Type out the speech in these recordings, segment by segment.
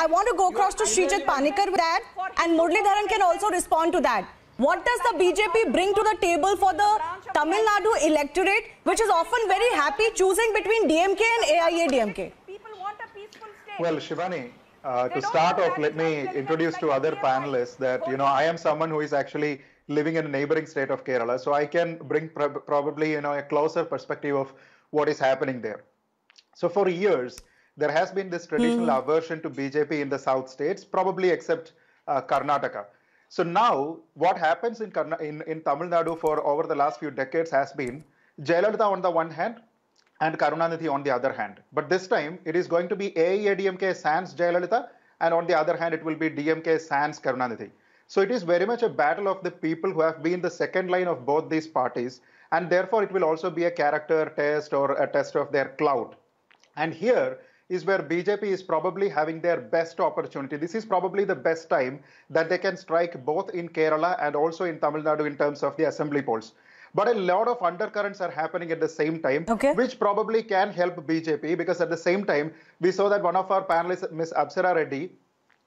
I want to go across to Srijit Panikkar with that, and Muralidharan can also respond to that. What does the BJP bring to the table for the Tamil Nadu electorate, which is often very happy choosing between DMK and AIADMK? Well, Shivani, to start off, let me introduce to other panelists that, I am someone who is actually living in a neighboring state of Kerala. So I can bring probably, a closer perspective of what is happening there. So for years, there has been this traditional aversion to BJP in the South states, probably except Karnataka. So now, what happens in Tamil Nadu for over the last few decades has been Jayalalitha on the one hand and Karunanidhi on the other hand. But this time, it is going to be AIADMK sans Jayalalitha, and on the other hand, it will be DMK sans Karunanidhi. So it is very much a battle of the people who have been the second line of both these parties, and therefore it will also be a character test or a test of their clout. And here is where BJP is probably having their best opportunity. This is probably the best time that they can strike both in Kerala and also in Tamil Nadu in terms of the assembly polls. But a lot of undercurrents are happening at the same time, which probably can help BJP, because at the same time, we saw that one of our panelists, Ms. Apsara Reddy,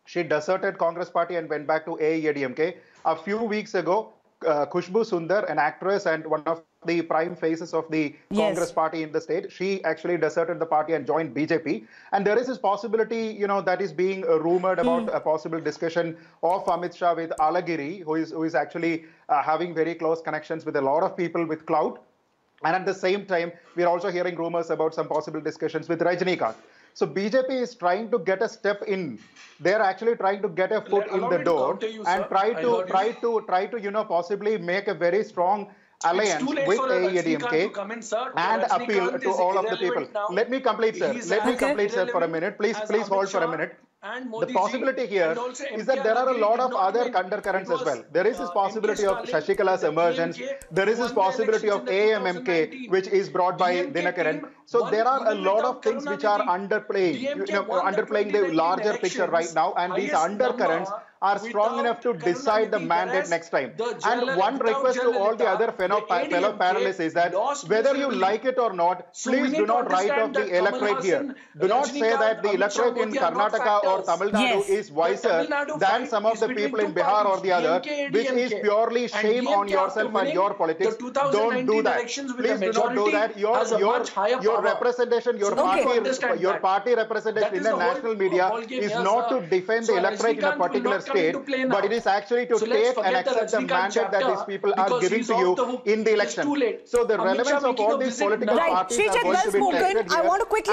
she deserted Congress party and went back to AIADMK. A few weeks ago, Khushbu Sundar, an actress and one of the prime faces of the Congress party in the state, she actually deserted the party and joined BJP. And there is this possibility, that is being rumored about a possible discussion of Amit Shah with Alagiri, who is actually having very close connections with a lot of people with clout. And at the same time, we are also hearing rumors about some possible discussions with Rajinikanth. So BJP is trying to get a step in. They're actually trying to get a foot in the door and try to possibly make a very strong alliance with AIADMK and appeal to all of the people. Let me complete, sir. Let me complete, sir, for a minute. Please hold for a minute. The possibility here is that there are a lot of other undercurrents as well. There is this possibility of Shashikala's emergence. There is this possibility of AMMK, which is brought by Dinakaran. So there are a lot of things which are underplaying, underplaying the larger picture right now, and these undercurrents are strong enough to decide the mandate next time. And one request to all the other fellow panelists is that whether you like it or not, please do not write off the electorate here. Do not say that the electorate in Karnataka or Tamil Nadu is wiser than some of the people in Bihar or the other, which is purely shame on yourself and your politics. Don't do that. Please do not do that. Your representation, your party representation in the national media is not to defend the electorate in a particular state, but it is actually to take and accept the mandate that these people are giving to you in the election. So the relevance of all these political parties are going to be tested here. I want to quickly